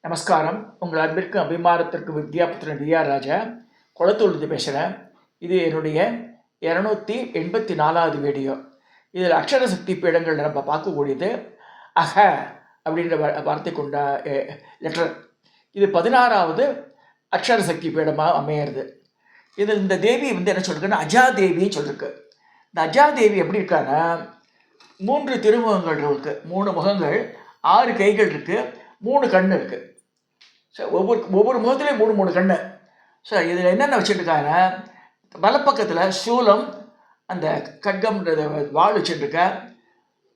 நமஸ்காரம். உங்கள் அன்பிற்கு அபிமானத்திற்கு வித்யாபுத்திரன் டிஆர் ராஜா குளத்தூர்லேருந்து பேசுகிறேன். இது என்னுடைய 284வது வீடியோ. இதில் அக்ஷர சக்தி பீடங்கள் நம்ம பார்க்கக்கூடியது அஹ அப்படின்ற வார்த்தை கொண்ட லெட்டர். இது 16வது அக்ஷர சக்தி பீடமாக அமையிறது. இதில் இந்த தேவி என்ன சொல்லிருக்குன்னா அஜாதேவின்னு சொல்லியிருக்கு. இந்த அஜாதேவி எப்படி இருக்கான்னா 3 திருமுகங்கள் இருக்குது, 3 முகங்கள், 6 கைகள் இருக்குது, 3 கண் இருக்குது. ஸோ ஒவ்வொரு முகத்துலேயும் 3 கண். ஸோ இதில் என்னென்ன வச்சுருக்காங்கன்னா வலப்பக்கத்தில் சூலம் அந்த கட்கம்ன்றத வாழ் வச்சுருக்க,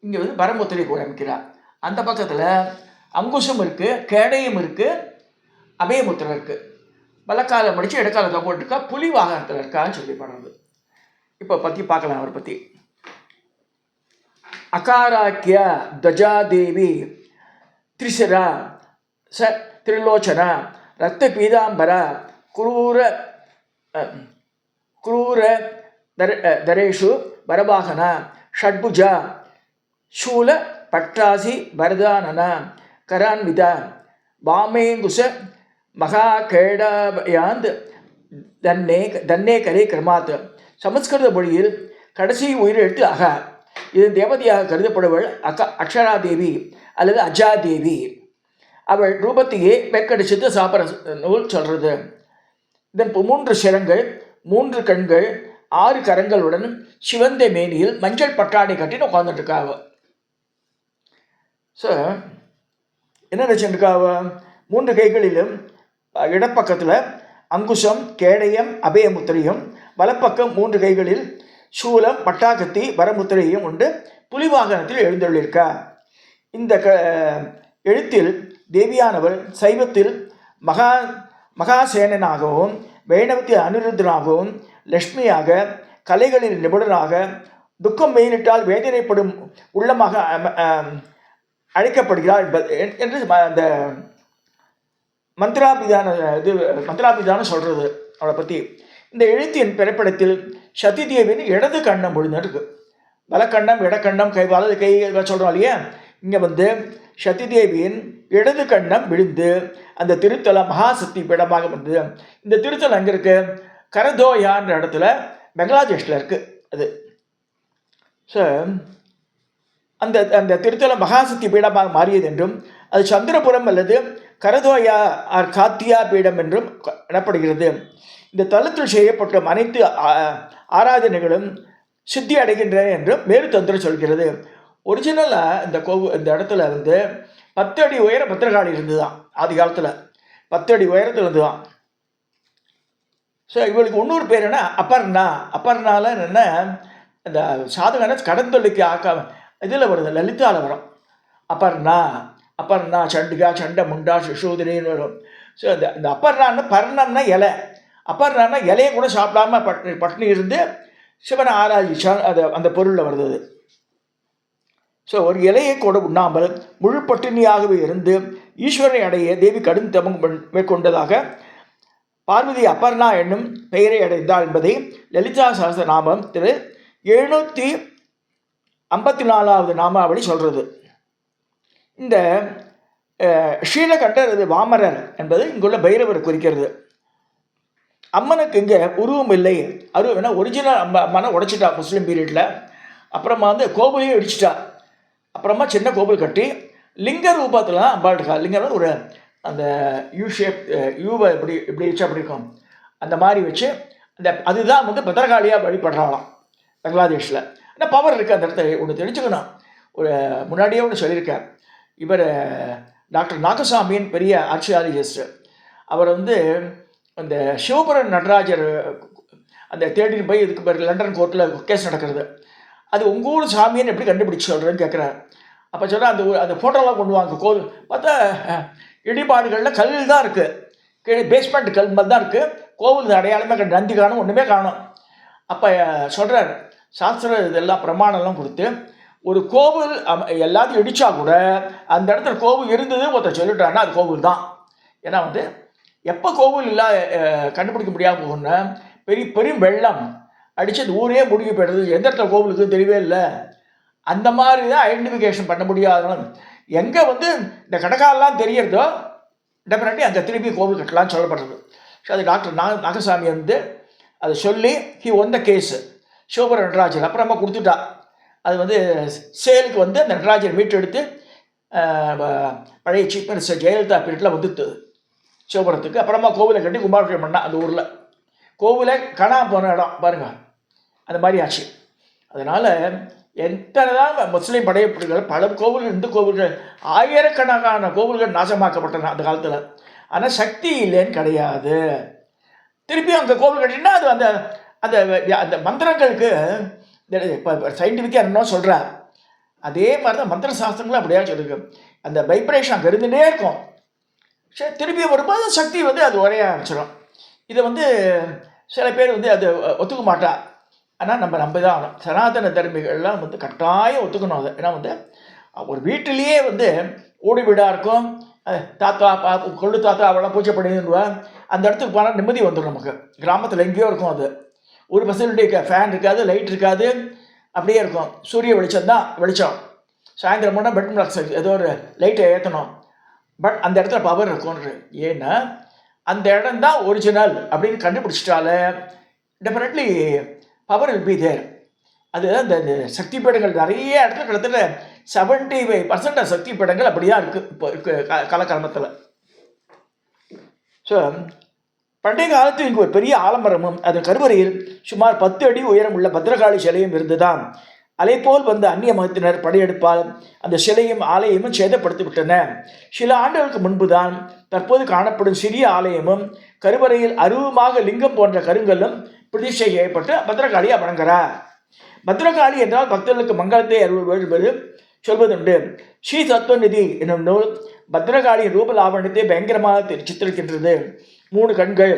இங்கே பரமுத்திரை கூட அமைக்கிறார். அந்த பக்கத்தில் அங்குசம் இருக்குது, கேடயம் இருக்குது, அபயமுத்திரை இருக்குது. வலக்காலை முடித்து இடக்கால தொங்கிட்டுருக்கா, புலி வாகனத்தில் இருக்கான்னு சொல்லப்படுறது. இப்போ பற்றி பார்க்கலாம். அவரை பற்றி அகாராக்கிய துவஜாதேவி திரிசரா ச திரிலோச்சன ரத்த பீதாம்பர குரூர தரேஷு வரவாகன ஷட்புஜ சூல பட்டாசி வரதானன கரான்வித வாமேங்குச மகாகேடாயாந்த் தன்னே கரே கிரமாத். சமஸ்கிருத மொழியில் கடைசி உயிரெழுத்து அக. இது தேவதையாக கருதப்படுவள் அக்ஷராதேவி அல்லது அஜாதேவி. அவள் ரூபத்தையே பெக்கடிச்சது சாப்பிட்ற நூல் சொல்கிறது. இதன் 3 சிரங்கள், 3 கண்கள், 6 கரங்களுடன் சிவந்த மேனியில் மஞ்சள் பட்டாடை கட்டின்னு உட்காந்துட்டுருக்காவ. ஸோ என்ன நினச்சிருக்காவ, 3 கைகளிலும் இடப்பக்கத்தில் அங்குசம், கேடயம், அபயமுத்திரையும், வலப்பக்கம் 3 கைகளில் சூலம், பட்டாக்கத்தி, வரமுத்திரையும் உண்டு புலிவாகனத்தில் எழுந்துள்ளிருக்கா. இந்த எழுத்தில் தேவியானவர் சைவத்தில் மகாசேனனாகவும், வைணவத்தில் அனிருத்தனாகவும், லக்ஷ்மியாக, கலைகளில் நிபுணராக, துக்கம் மெயினிட்டால் வேதனைப்படும் உள்ளமாக அழைக்கப்படுகிறார் என்று அந்த மந்திராபிதானம் சொல்கிறது அவளை பற்றி. இந்த எழுத்தின் பிறப்பிடத்தில் சதி தேவியின் இடது கண்ணம் விழுந்துருக்கு. வலக்கண்ணம், இடக்கண்ணம், வலது கை சொல்கிறோம் இல்லையா. இங்கே சதி தேவியின் இடது கண்ணம் விழுந்து அந்த திருத்தலம் மகாசக்தி பீடமாக வந்தது. இந்த திருத்தலம் எங்கே இருக்குது? கரதோயான்ற இடத்துல பங்களாதேஷில் இருக்குது அது. ஸோ அந்த அந்த திருத்தலம் மகாசக்தி பீடமாக மாறியது என்றும், அது சந்திரபுரம் அல்லது கரதோயா ஆர் காத்தியா பீடம் என்றும் எனப்படுகிறது. இந்த தலத்தில் செய்யப்பட்ட அனைத்து ஆராதனைகளும் சித்தி அடைகின்றன என்றும் மேரு தந்திரம் சொல்கிறது. ஒரிஜினலாக இந்த இடத்துல 10 அடி உயர பத்திரகாளி இருந்துதான். ஆதி காலத்தில் 10 அடி உயரத்தில் இருந்துதான். ஸோ இவளுக்கு இன்னொரு பேர் என்ன, அப்பர்ணா. அப்பர்ணால என்ன, இந்த சாதகனை கடந்தொல்லிக்கு இதில் வருது, லலிதாவில் வரும். அப்பர்ணா சண்டிகா, சண்ட முண்டா, சிசூதிரின்னு வரும். ஸோ இந்த அப்பர்ணான்னு பர்ணம்னா இலை. அப்பர்ணான்னா இலையை கூட சாப்பிடாம பட்டினி இருந்து சிவனை ஆராய்ச்சி அந்த பொருளில் வருது. ஸோ ஒரு இலையை கூட உண்ணாமல் முழு பட்டினியாகவே இருந்து ஈஸ்வரனை அடைய தேவி கடும் தமம் மேற்கொண்டதாக பார்வதி அப்பர்ணா என்னும் பெயரை அடைந்தாள் என்பதை லலிதா சஹஸ்ர நாமம் 754வது நாமாவளி சொல்கிறது. இந்த ஸ்ரீலகண்டர் அது வாமரர் என்பது இங்குள்ள பைரவர் குறிக்கிறது. அம்மனுக்கு இங்கே உருவம் இல்லை. ஏன்னா ஒரிஜினல் அம்மனை உடைச்சிட்டா முஸ்லீம் பீரியடில். அப்புறமா கோவிலையும் இடிச்சிட்டா. அப்புறமா சின்ன கோவில் கட்டி லிங்க ரூபத்தில் தான் அம்பாள் இருக்கா. லிங்கம் ஒரு அந்த யூ ஷேப், யூவை இப்படி வச்சு அப்படி இருக்கும், அந்த மாதிரி வச்சு அதுதான் பத்திரகாளியாக வழிபடுறாங்களாம் பங்களாதேஷில். ஆனால் பவர் இருக்குது அந்த இடத்துல. ஒன்று தெரிஞ்சுக்கணும், ஒரு முன்னாடியே ஒன்று சொல்லியிருக்கார். இவர் டாக்டர் நாகசாமியின் பெரிய ஆர்ச்சியாலஜிஸ்ட். அவர் அந்த சிவபுரன் நடராஜர் அந்த தேடின்னு போய் இதுக்கு பிறகு லண்டன் கோர்ட்டில் கேஸ் நடக்கிறது. அது உங்கள் ஊர் சாமின்னு எப்படி கண்டுபிடிச்சி சொல்கிறேன்னு கேட்குறாரு. அப்போ சொல்கிறேன், அந்த ஃபோட்டோலாம் கொண்டு வாங்க. கோவில் பார்த்தா இடிபாடுகளில் கல் தான் இருக்குது, கீழே பேஸ்மெண்ட் கல் மாதிரி தான் இருக்குது. கோவில் அடையாளமே நந்தி காணும், ஒன்றுமே காணும். அப்போ சொல்கிறார், சாஸ்திர இதெல்லாம் பிரமாணம்லாம் கொடுத்து ஒரு கோவில் எல்லாத்தையும் இடித்தா கூட அந்த இடத்துல கோவில் இருந்தது ஒருத்தர் சொல்லிட்டாருன்னா அது கோவில் தான். ஏன்னா எப்போ கோவில் கண்டுபிடிக்க முடியாமல் போகணுன்னா பெரும் வெள்ளம் அடித்து அந்த ஊரே முடிவு போய்டுறது. எந்த இடத்துல கோவிலுக்கு தெரியவே இல்லை. அந்த மாதிரி தான் ஐடென்டிஃபிகேஷன் பண்ண முடியாத. எங்கே இந்த கடைக்காலெலாம் தெரியறதோ டெஃபினெட்லி அங்கே திருப்பி கோவில் கட்டலாம்னு சொல்லப்படுறது. ஸோ அது டாக்டர் நாகசாமி வந்து அதை சொல்லி he won the case Sivapuram Natarajar அப்புறமா கொடுத்துட்டா. அது வந்து சேலுக்கு வந்து அந்த நடராஜர் மீட்டெடுத்து பழைய சீஃப் மினிஸ்டர் ஜெயலலிதா பீரியடில் வந்துட்டு சிவபுரத்துக்கு. அப்புறமா கோவிலை கட்டி கும்பாபிஷேகம் பண்ணா. அந்த ஊரில் கோவிலை காணாமல் போன இடம் பாருங்கள், அந்த மாதிரி ஆச்சு. அதனால் எத்தனை தான் முஸ்லீம் படையெடுப்புகள் பல கோவில்கள், இந்து கோவில்கள், ஆயிரக்கணக்கான கோவில்கள் நாசமாக்கப்பட்டன அந்த காலத்தில். ஆனால் சக்தி இல்லைன்னு கிடையாது. திருப்பி அந்த கோவில் கட்டினா அது அந்த அந்த அந்த மந்திரங்களுக்கு இப்போ சயின்டிஃபிக்காக என்ன சொல்கிறா அதே மாதிரி தான் மந்திர சாஸ்திரங்களும் அப்படியா சொல்லியிருக்கு. அந்த வைப்ரேஷன் அங்கே இருந்துகிட்டே இருக்கும். சரி, திருப்பி வரும்போது சக்தி வந்து அது உரைய ஆரம்பிச்சிடும். இதை வந்து சில பேர் வந்து அது ஒத்துக்க மாட்டா. ஆனால் நம்ம தான் ஆகணும். சனாதன தர்மிகள்லாம் வந்து கட்டாயம் ஒத்துக்கணும் அதை. ஏன்னா வந்து ஒரு வீட்டிலேயே வந்து ஓடி வீடாக இருக்கும், தாத்தா கொள்ளு தாத்தா அவெல்லாம் பூஜை பண்ணிடுவா. அந்த இடத்துக்கு போனால் நிம்மதி வந்துடும் நமக்கு. கிராமத்தில் எங்கேயோ இருக்கும் அது. ஒரு ஃபெசிலிட்டி ஃபேன் இருக்காது, லைட் இருக்காது, அப்படியே இருக்கும். சூரிய வெளிச்சம் தான் வெளிச்சம். சாயந்தரம் போனால் பெட் பிளாக்ஸ் ஏதோ ஒரு லைட்டை ஏற்றணும். பட் அந்த இடத்துல பவர் இருக்கும்ன்ற. ஏன்னா அந்த இடம் தான் ஒரிஜினல் அப்படின்னு கண்டுபிடிச்சிட்டால definitely power will be there. அது அந்த சக்தி பீடங்கள் நிறைய இடத்துல கிட்டத்தட்ட 75% சக்தி பீடங்கள் அப்படி தான் இருக்குது இப்போ காலக்கிரமத்தில். ஸோ பண்டைய காலத்தில் இங்கு ஒரு பெரிய ஆலமரமும் அதன் கருவறையில் சுமார் 10 அடி உயரம் உள்ள பத்ரகாளி சிலையும் இருந்துதான். அலைப்போல் வந்த அந்நிய மதத்தினர் படையெடுப்பால் அந்த சிலையும் ஆலயமும் சேதப்படுத்தி விட்டன. சில ஆண்டுகளுக்கு முன்புதான் தற்போது காணப்படும் சிறிய ஆலயமும் கருவறையில் அருவமாக லிங்கம் போன்ற கருங்கல்லும் பிரதிஷ்டை செய்யப்பட்டு பத்ரகாளியை வணங்குகிறார். பத்ரகாளி என்றால் பக்தர்களுக்கு மங்களத்தை அருள்வது சொல்வதுண்டு. ஸ்ரீ தத்துவநிதி என்னும் நூல் பத்ரகாளியின் ரூபலாவணத்தை பயங்கரமாக சித்தரிக்கின்றது. 3 கண்கள்,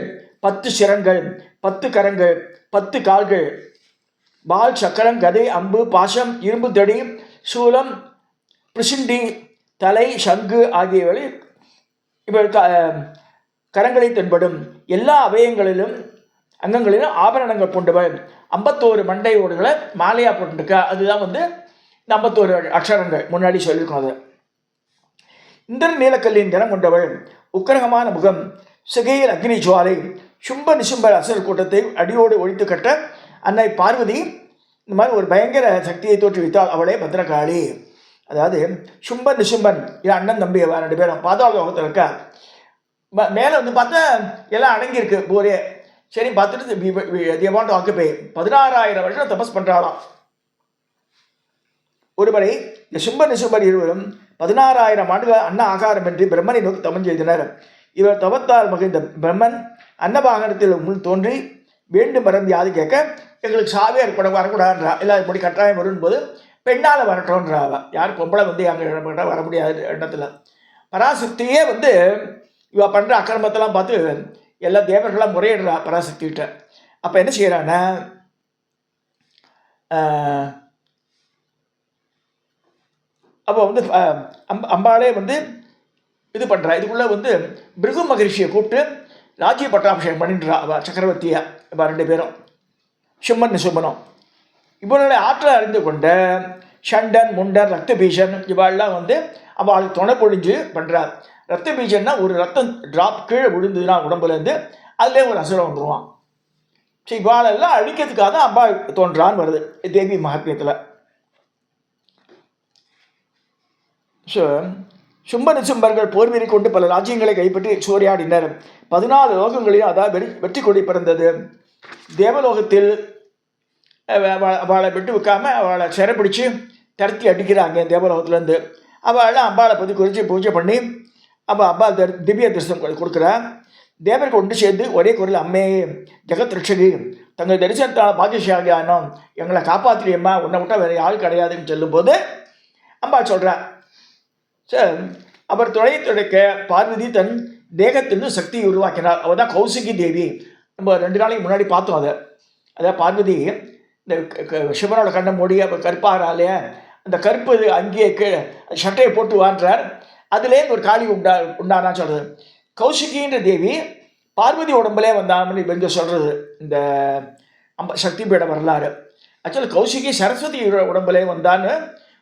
10 சிரங்கள், 10 கரங்கள், 10 கால்கள், பால், சக்கரம், கதை, அம்பு, பாசம், இரும்பு தடி, சூலம், பிரிசிண்டி, தலை, சங்கு ஆகியவை இவள் கரங்களை தென்படும். எல்லா அவயங்களிலும் அங்கங்களிலும் ஆபரணங்கள் போன்றவள். 51 மண்டை ஓடுகளை மாலையா போட்டுருக்கா. அதுதான் வந்து 51 அக்ஷரங்கள் முன்னாடி சொல்லியிருக்கோம். அது இந்திர நீலக்கல்லின் தினம் கொண்டவள். உக்கிரகமான முகம், சிகையில் அக்னி ஜுவாலை, சும்ப நிசும்ப அசுர கூட்டத்தை அடியோடு ஒழித்து கட்ட அன்னை பார்வதி இந்த மாதிரி ஒரு பயங்கர சக்தியை தோற்றுவித்தாள். அவளே பத்ரகாளி. அதாவது சும்பன் நிசும்பன் இது அண்ணன் தம்பி 2 பேரும் பாதாள லோகத்தில் இருக்கா. மேலே வந்து பார்த்தா எல்லாம் அடங்கியிருக்கு போரே. சரி பார்த்துட்டு வாண்ட் ஆக்குபை 16,000 வருஷம் தபஸ் பண்ணுறாளாம். ஒருவரை இந்த சும்ப நிசும்பர் இருவரும் 16,000 ஆண்டுகள் அன்ன ஆகாரம் என்று பிரம்மனை நோக்கி தவம் செய்தனர். இவர் தவத்தால் மகிழ்ந்த பிரம்மன் அன்னவாகனத்தில் முன் தோன்றி வேண்டும் வரம் யாது கேட்க எங்களுக்கு சாவே வரக்கூடாதுன்றா. எல்லாரும் இப்படி கட்டாயம் வரும்போது பெண்ணால் வரட்டோன்றாவ. யார் பொம்பளை வந்து அங்கே வர முடியாது இடத்துல. பராசக்தியே வந்து இவ பண்ணுற அக்கிரமத்தெல்லாம் பார்த்து எல்லா தேவர்களாம் முறையிடுறா பராசக்திகிட்ட. அப்போ என்ன செய்கிறான்னா அப்போ வந்து அம்பாளே வந்து இது பண்ணுறா. இதுக்குள்ளே வந்து பிருகு மகரிஷியை கூப்பிட்டு ராஜ்ய பட்டாபிஷேகம் பண்ணிடுறா. அவள் சக்கரவர்த்தியா இவள் 2 பேரும் சும்மன் நிசும்பனும். இவனுடைய ஆற்றலை அறிந்து கொண்ட ஷண்டன், முண்டன், ரத்த பீஜன் இவாள்லாம் வந்து அவளுக்கு துணை பொழிஞ்சு பண்ணுறார். ரத்த பீஜன்னா ஒரு ரத்தம் ட்ராப் கீழே விழுந்ததுன்னா உடம்புலேருந்து அதிலே ஒரு அசுரம் வந்துடுவான். சரி, இவாளெல்லாம் அழிக்கிறதுக்காக தான் அம்பாள் தோன்றான்னு வருது தேவி மகாத்மியத்தில். ஸோ சும்ப நிசும்பர்கள் போர்வீறி கொண்டு பல ராஜ்யங்களை கைப்பற்றி சூறையாடினர். 14 லோகங்களையும் அதாவது வெற்றி கொடி பிறந்தது. தேவலோகத்தில் அவளை விட்டு வைக்காம அவளை சிறைப்பிடிச்சு தரத்தி அடிக்கிறாங்க தேவலோகத்துலேருந்து. அவளெல்லாம் அம்பாளை பற்றி குறித்து பூஜை பண்ணி அம்பாள் திவ்ய தரிசனம் கொடுக்குறா. தேவருக்கு ஒன்று சேர்ந்து ஒரே குரல் அம்மே ஜெகத் ரட்சகி தங்கள் தரிசனத்தால் பாக்கியசாலியானோம், எங்களை காப்பாற்றியம்மா, உன்னை விட்டால் வேறு ஆள் கிடையாதுன்னு சொல்லும்போது அம்பாள் சொல்கிறா. சார் அவர் துடைக்க பார்வதி தன் தேகத்திலிருந்து சக்தியை உருவாக்கினார். அவள் தான் கௌசிகி தேவி. நம்ம 2 நாளைக்கு முன்னாடி பார்த்தோம் அதை. அதாவது பார்வதி இந்த சிவனோட கண்ணை மூடி அப்போ கருப்பாராலே அந்த கருப்பு அங்கேயே சட்டையை போட்டு வான்றார். அதுலேருந்து ஒரு காளி உண்டானான்னு சொல்கிறது. கௌசிகின்ற தேவி பார்வதி உடம்புலே வந்தான்னு இங்கே சொல்கிறது இந்த சக்தி பீட வரலாறு. ஆக்சுவலி கௌசிகி சரஸ்வதி உடம்புலே வந்தான்னு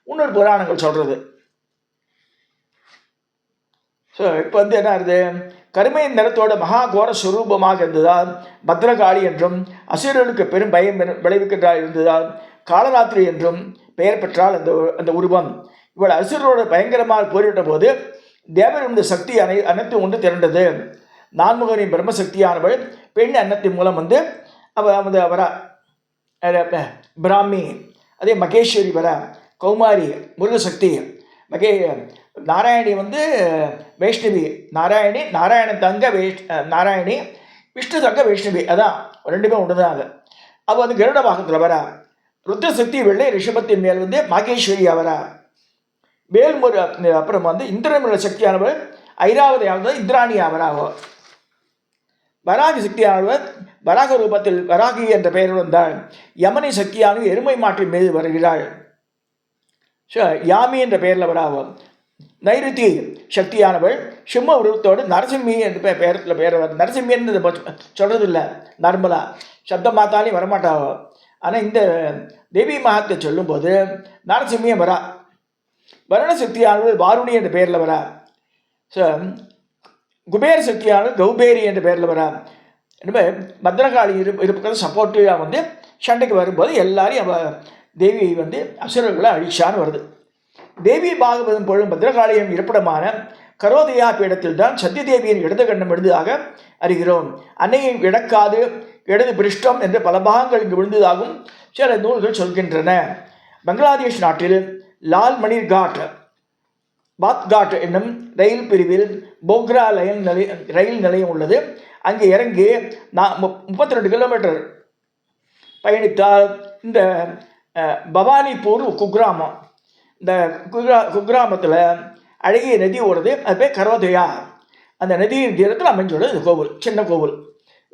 இன்னொரு புராணங்கள் சொல்கிறது. ஸோ இப்போ வந்து என்ன ஆகுது, கருமை நிறத்தோட மகா கோர ஸ்வரூபமாக இருந்ததால் பத்ரகாளி என்றும், அசுரர்களுக்கு பெரும் பயம் விளைவிக்கின்றால் இருந்ததால் காலராத்திரி என்றும் பெயர் பெற்றால் அந்த அந்த உருவம். இவள் அசுரரோட பயங்கரமாக போரிட்ட போது தேவர் இந்த சக்தி அனைத்தும் ஒன்று திரண்டது. நான்முகனின் பிரம்மசக்தியானவள் பெண் அன்னத்தின் மூலம் வந்து வந்து வரா பிராமி, அதே மகேஸ்வரி வரா, கௌமாரி முருகசக்தி, நாராயணி வந்து வைஷ்ணவி, நாராயணன் தங்க நாராயணி, விஷ்ணு தங்க வைஷ்ணவி, அதான் ரெண்டுமே ஒன்று தான். அது வந்து கருட பாகத்தில் வரா. ருத்ரசக்தி வெள்ளை ரிஷபத்தின் மேல் வந்து மகேஸ்வரியா வரா. வேல்முரு அப்புறம் வந்து இந்திரனுடைய சக்தியானவர் ஐராவதியானது இந்திராணி அவராகும். வராகி சக்தியானவர் வராக ரூபத்தில் வராகி என்ற பெயர் வந்தாள். யமனி சக்தியானவர் எருமை மாற்றின் மீது வருகிறாள். யாமி என்ற பெயரில் வராகும். நைருத்தி சக்தியானவள் சிம்ம உருவத்தோடு நரசிம்மி என்ற பெயரத்தில் பெயர் வருது. நரசிம்மின்னு சொல்கிறது இல்லை, நார்மலா சப்தம் பார்த்தாலும் வரமாட்டாவோ. ஆனால் இந்த தேவி மகாத்தை சொல்லும்போது நரசிம்மியம் வரா. வருண சக்தியானவள் வாருணி என்ற பெயரில் வரா. ஸோ குபேர சக்தியானவள் கௌபேரி என்ற பெயரில் வரா. எனவே பத்ரகாளி இருப்பது சப்போர்ட்டிவாக வந்து சண்டைக்கு வரும்போது எல்லாரையும் அவ தேவியை வந்து அசுரர்களை அழிச்சான்னு வருது. தேவி பாகவதம் பொழுதும் பத்ரகாளியின் இருப்பிடமான கரோதயா பீடத்தில் தான் சத்தியதேவியின் இடது கண்டம் விழுந்ததாக அறிகிறோம். அன்னையை இடக்காது இடது பிருஷ்டம் என்று பல பாகங்கள் இங்கு விழுந்ததாகவும் சில நூல்கள் சொல்கின்றன. பங்களாதேஷ் நாட்டில் லால் மணிர் காட், பாத்காட் என்னும் ரயில் பிரிவில் போக்ரா ரயில் நிலையம் உள்ளது. அங்கே இறங்கி 32 கிலோமீட்டர் பயணித்தால் இந்த பவானிபூர் குக்கிராமம், இந்த குக்கிராமத்தில் அழகிய நதி ஓடுது, அது பேர் கரோதயா. அந்த நதியின் தீரத்தில் அமைஞ்சுள்ளது கோவில், சின்ன கோவில்.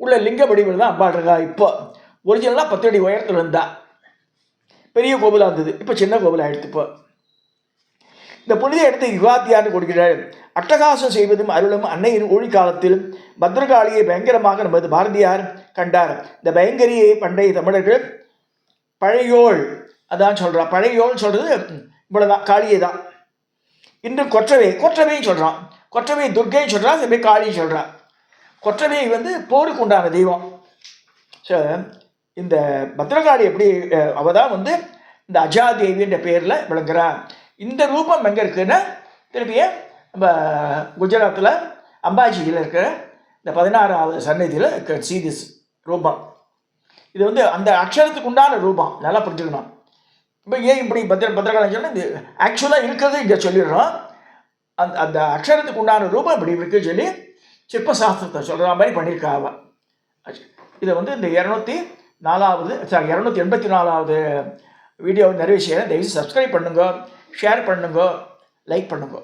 உள்ள லிங்க வடிவில் தான் அம்பாள் இருக்கா. இப்போ ஒரிஜினலாக 10 அடி உயரத்தில் இருந்தால் பெரிய கோவிலாக இருந்தது, இப்போ சின்ன கோவில் ஆகிடுது. இப்போ இந்த புனித இடத்தை யுகாத்தியான்னு கொடுக்கிறார். அட்டகாசம் செய்வதும் அருளும் அன்னையின் ஊழி காலத்தில் பத்ரகாளியை பயங்கரமாக நமது பாரதியார் கண்டார். இந்த பயங்கரியை பண்டைய தமிழர்கள் பழையோள் அதான் சொல்கிறான். பழையோள் சொல்கிறது இவ்வளோதான், காளியை தான். இன்று கொற்றவையும் சொல்கிறான். கொற்றவை துர்க்கையும் சொல்கிறான், சில பேர் காளியும் சொல்கிறான். கொற்றவை வந்து போருக்கு உண்டான தெய்வம். ஸோ இந்த பத்ரகாளி எப்படி அவள் தான் வந்து இந்த அஜாதேவின்ற பேரில் விளங்குறான். இந்த ரூபம் எங்கே இருக்குன்னா திருப்பிய நம்ம குஜராத்தில் அம்பாஜியில் இருக்கிற இந்த 16வது சன்னதியில் சீதிஸ் ரூபம். இது வந்து அந்த அக்ஷரத்துக்கு உண்டான ரூபம், நல்லா புரிஞ்சுக்கணும். இப்போ ஏன் இப்படி பத்ரகாளி சொன்னால் இது ஆக்சுவலாக இருக்கிறது இங்கே சொல்லிடுறோம். அந்த அக்ஷரத்துக்கு உண்டான ரூபம் இப்படி இருக்குன்னு சொல்லி சிற்பசாஸ்திரத்தை சொல்கிற மாதிரி பண்ணியிருக்காவ. இதை வந்து இந்த 284வது வீடியோவை நிறைவு செய்ய தயவுசெய்து சப்ஸ்கிரைப் பண்ணுங்க, ஷேர் பண்ணுங்க, லைக் பண்ணுங்க.